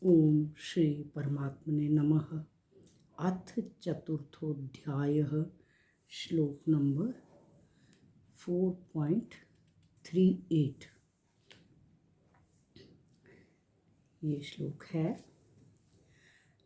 ओम श्री परमात्मने नमः। अथ चतुर्थोऽध्यायः। श्लोक नंबर 4.38। ये श्लोक है,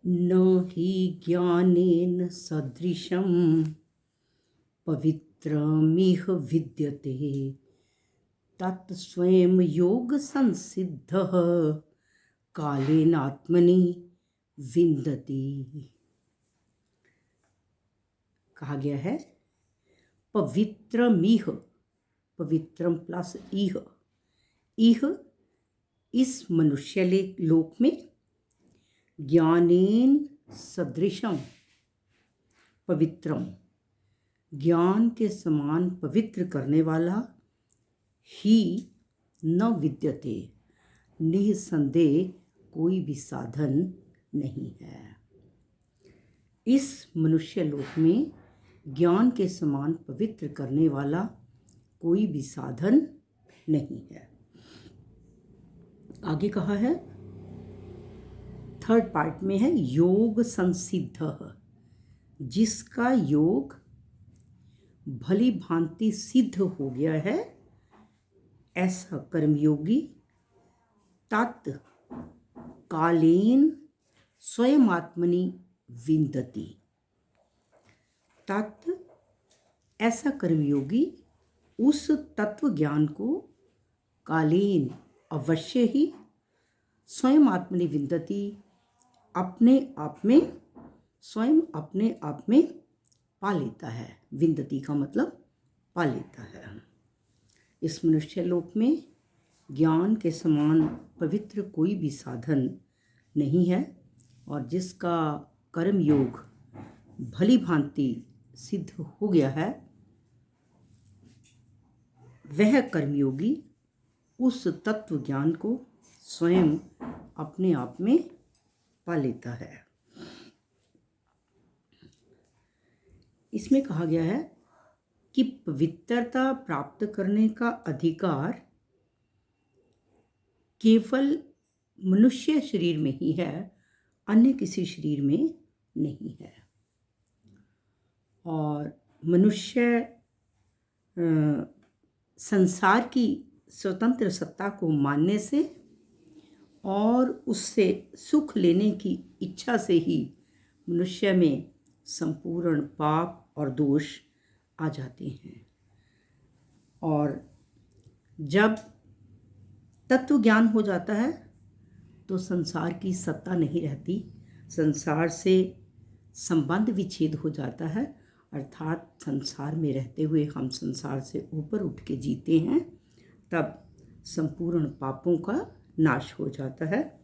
न हि ज्ञानेन सदृशं पवित्रमिह विद्यते तत् स्वयं योग संसिद्धः कालेनात्मनि विन्दति। कहा गया है पवित्रमिह, पवित्रम प्लस इह, इह इस मनुष्य लोक में ज्ञानेन सदृशम, पवित्रम ज्ञान के समान पवित्र करने वाला ही न विद्यते, निसंदेह कोई भी साधन नहीं है। इस मनुष्य लोक में ज्ञान के समान पवित्र करने वाला कोई भी साधन नहीं है। आगे कहा है, थर्ड पार्ट में है, योग संसिद्ध, जिसका योग भली भांति सिद्ध हो गया है, ऐसा कर्मयोगी तत् कालेन स्वयं आत्मनि विन्दति। तत् ऐसा कर्मयोगी उस तत्व ज्ञान को कालीन अवश्य ही स्वयं आत्मनि विन्दति, अपने आप में, स्वयं अपने आप में पा लेता है। विन्दति का मतलब पा लेता है। इस मनुष्य लोक में ज्ञान के समान पवित्र कोई भी साधन नहीं है, और जिसका कर्म योग भली भांति सिद्ध हो गया है, वह कर्मयोगी उस तत्व ज्ञान को स्वयं अपने आप में पा लेता है। इसमें कहा गया है कि पवित्रता प्राप्त करने का अधिकार केवल मनुष्य शरीर में ही है, अन्य किसी शरीर में नहीं है। और मनुष्य संसार की स्वतंत्र सत्ता को मानने से और उससे सुख लेने की इच्छा से ही मनुष्य में संपूर्ण पाप और दोष आ जाते हैं। और जब तत्व ज्ञान हो जाता है तो संसार की सत्ता नहीं रहती, संसार से संबंध विच्छेद हो जाता है, अर्थात संसार में रहते हुए हम संसार से ऊपर उठ के जीते हैं। तब संपूर्ण पापों का नाश हो जाता है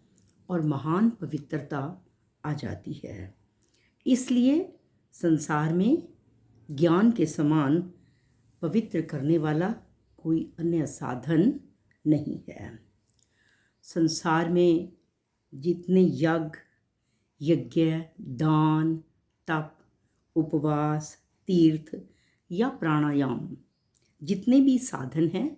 और महान पवित्रता आ जाती है। इसलिए संसार में ज्ञान के समान पवित्र करने वाला कोई अन्य साधन नहीं है। संसार में जितने यज्ञ, दान, तप, उपवास, तीर्थ या प्राणायाम, जितने भी साधन हैं,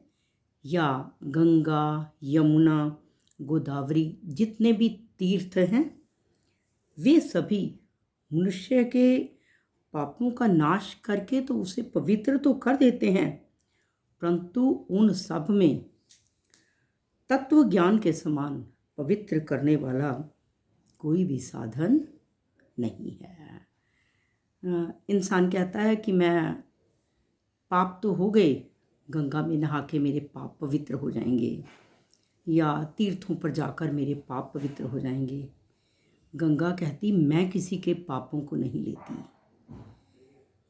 या गंगा, यमुना, गोदावरी, जितने भी तीर्थ हैं, वे सभी मनुष्य के पापों का नाश करके तो उसे पवित्र तो कर देते हैं, परंतु उन सब में तत्व ज्ञान के समान पवित्र करने वाला कोई भी साधन नहीं है। इंसान कहता है कि मैं पाप तो हो गए, गंगा में नहा के मेरे पाप पवित्र हो जाएंगे, या तीर्थों पर जाकर मेरे पाप पवित्र हो जाएंगे। गंगा कहती, मैं किसी के पापों को नहीं लेती।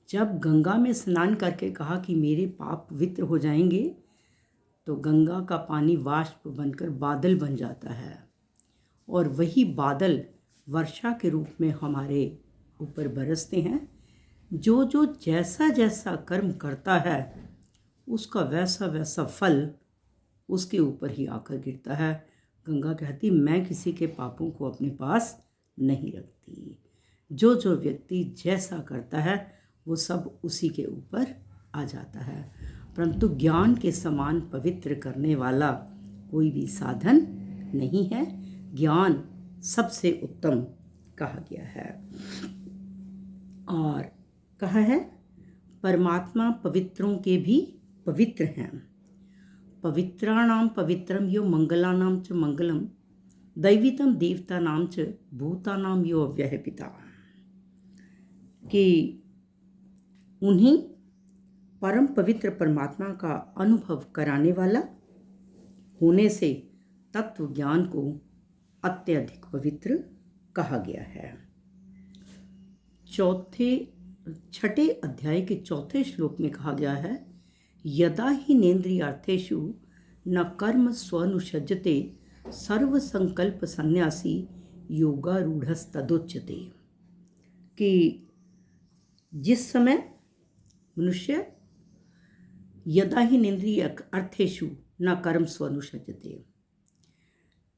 जब गंगा में स्नान करके कहा कि मेरे पाप पवित्र हो जाएंगे, तो गंगा का पानी वाष्प बनकर बादल बन जाता है, और वही बादल वर्षा के रूप में हमारे ऊपर बरसते हैं। जो जो जैसा जैसा कर्म करता है, उसका वैसा वैसा फल उसके ऊपर ही आकर गिरता है। गंगा कहती, मैं किसी के पापों को अपने पास नहीं रखती। जो जो व्यक्ति जैसा करता है वो सब उसी के ऊपर आ जाता है, परंतु ज्ञान के समान पवित्र करने वाला कोई भी साधन नहीं है। ज्ञान सबसे उत्तम कहा गया है। और कहा है परमात्मा पवित्रों के भी पवित्र हैं। पवित्राणाम पवित्रम यो मंगलानाम च मंगलम दैवितम देवतानाम च भूतानाम यो अव्यय पिता। कि उन्हीं परम पवित्र परमात्मा का अनुभव कराने वाला होने से तत्व ज्ञान को अत्यधिक पवित्र कहा गया है। छठे अध्याय के चौथे श्लोक में कहा गया है यदा ही नेन्द्रियार्थेषु न कर्म स्वनुषज्जते सर्व संकल्प सन्यासी योगारूढ़स्तदुच्यते। कि जिस समय मनुष्य यदा ही नेन्द्रिय अर्थेषु न कर्म स्वनुषज्जते,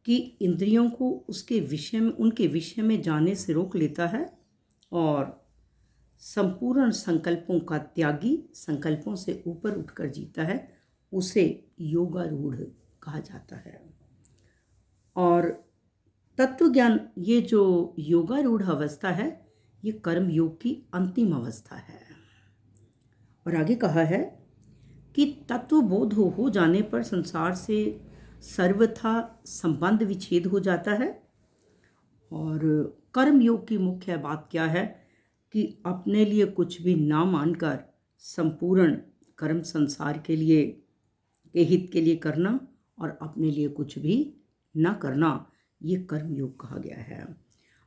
कि इंद्रियों को उनके विषय में जाने से रोक लेता है और संपूर्ण संकल्पों का त्यागी, संकल्पों से ऊपर उठकर जीता है, उसे योगारूढ़ कहा जाता है। और तत्व ज्ञान, ये जो योगारूढ़ अवस्था है, ये कर्म योग की अंतिम अवस्था है। और आगे कहा है कि तत्वबोध हो जाने पर संसार से सर्वथा संबंध विच्छेद हो जाता है। और कर्म योग की मुख्य बात क्या है कि अपने लिए कुछ भी ना मानकर संपूर्ण कर्म संसार के हित के लिए करना और अपने लिए कुछ भी ना करना, ये कर्म योग कहा गया है।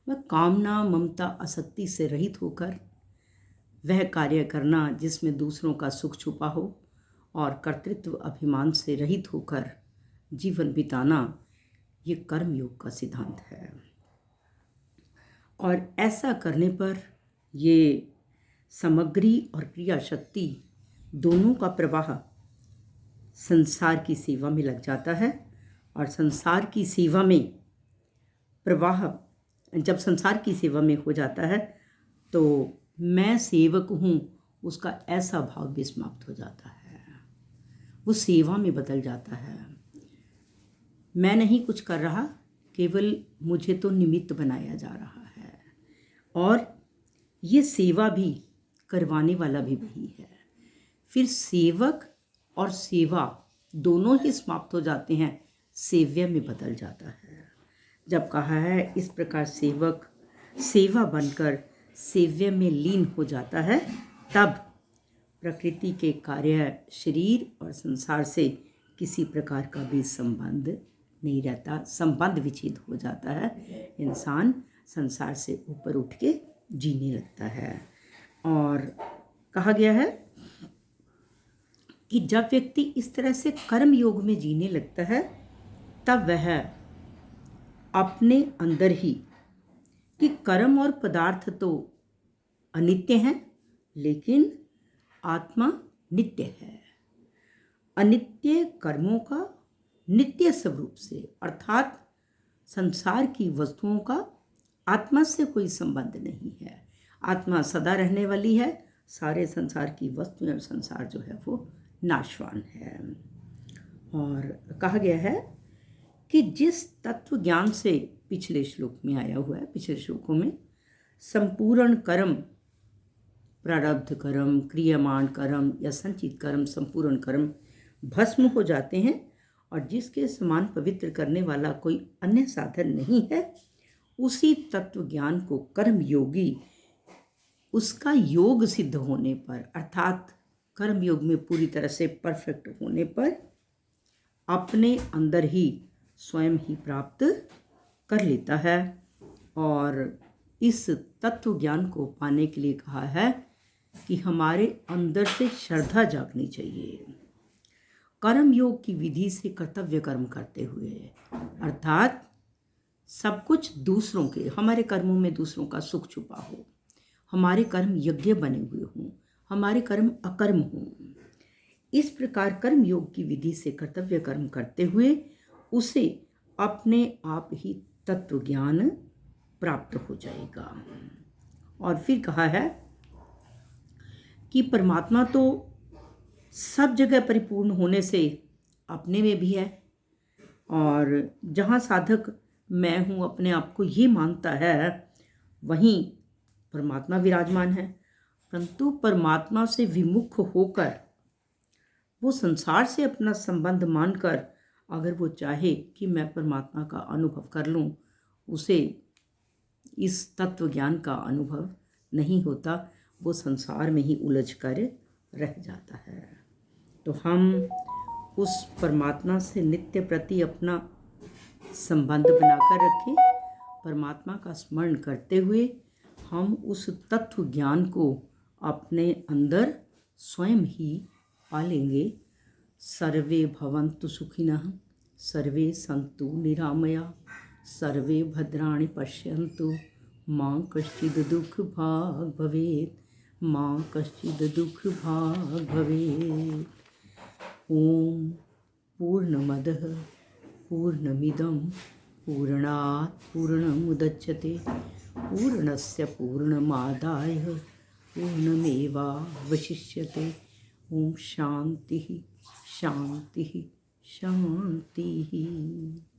वह कामना ममता आसक्ति से रहित होकर वह कार्य करना जिसमें दूसरों का सुख छुपा हो और कर्तृत्व अभिमान से रहित होकर जीवन बिताना, ये कर्म योग का सिद्धांत है। और ऐसा करने पर ये सामग्री और क्रिया शक्ति दोनों का प्रवाह संसार की सेवा में लग जाता है। और संसार की सेवा में प्रवाह जब संसार की सेवा में हो जाता है तो मैं सेवक हूँ, उसका ऐसा भाव भी समाप्त हो जाता है, वो सेवा में बदल जाता है। मैं नहीं कुछ कर रहा, केवल मुझे तो निमित्त बनाया जा रहा है। और ये सेवा भी करवाने वाला भी वही है। फिर सेवक और सेवा दोनों ही समाप्त हो जाते हैं, सेव्य में बदल जाता है। जब कहा है इस प्रकार सेवक सेवा बनकर सेव्य में लीन हो जाता है, तब प्रकृति के कार्य, शरीर और संसार से किसी प्रकार का भी संबंध नहीं रहता, संबंध विच्छेद हो जाता है। इंसान संसार से ऊपर उठ के जीने लगता है। और कहा गया है कि जब व्यक्ति इस तरह से कर्म योग में जीने लगता है, तब वह अपने अंदर ही, कि कर्म और पदार्थ तो अनित्य हैं, लेकिन आत्मा नित्य है। अनित्य कर्मों का नित्य स्वरूप से, अर्थात संसार की वस्तुओं का आत्मा से कोई संबंध नहीं है। आत्मा सदा रहने वाली है, सारे संसार की वस्तुएं और संसार जो है वो नाशवान है। और कहा गया है कि जिस तत्व ज्ञान से पिछले श्लोक में आया हुआ है, पिछले श्लोकों में संपूर्ण कर्म, प्रारब्ध कर्म, क्रियमाण कर्म या संचित कर्म, संपूर्ण कर्म भस्म हो जाते हैं और जिसके समान पवित्र करने वाला कोई अन्य साधन नहीं है, उसी तत्व ज्ञान को कर्म योगी उसका योग सिद्ध होने पर, अर्थात कर्म योग में पूरी तरह से परफेक्ट होने पर अपने अंदर ही स्वयं ही प्राप्त कर लेता है। और इस तत्व ज्ञान को पाने के लिए कहा है कि हमारे अंदर से श्रद्धा जागनी चाहिए। कर्म योग की विधि से कर्तव्य कर्म करते हुए, अर्थात सब कुछ दूसरों के, हमारे कर्मों में दूसरों का सुख छुपा हो, हमारे कर्म यज्ञ बने हुए हों, हमारे कर्म अकर्म हों। इस प्रकार कर्म योग की विधि से कर्तव्य कर्म करते हुए उसे अपने आप ही तत्व ज्ञान प्राप्त हो जाएगा। और फिर कहा है कि परमात्मा तो सब जगह परिपूर्ण होने से अपने में भी है, और जहाँ साधक मैं हूँ अपने आप को ये मानता है, वहीं परमात्मा विराजमान है। परंतु परमात्मा से विमुख होकर, वो संसार से अपना संबंध मानकर अगर वो चाहे कि मैं परमात्मा का अनुभव कर लूँ, उसे इस तत्व ज्ञान का अनुभव नहीं होता, वो संसार में ही उलझ कर रह जाता है। तो हम उस परमात्मा से नित्य प्रति अपना संबंध बनाकर रखें। परमात्मा का स्मरण करते हुए हम उस तत्व ज्ञान को अपने अंदर स्वयं ही पालेंगे। सर्वे भवन्तु सुखिनः, सर्वे सन्तु निरामया, सर्वे भद्राणि पश्यन्तु, मां कश्चित् दुःख भाग् भवेत्, मां कश्चित् दुःख भाग् भवेत्। ओम पूर्णमदः पूर्णमिदं पूर्णात् पूर्णमुदच्यते, पूर्णस्य पूर्णमादाय पूर्णमेवावशिष्यते। ओम शांति शांति शांति।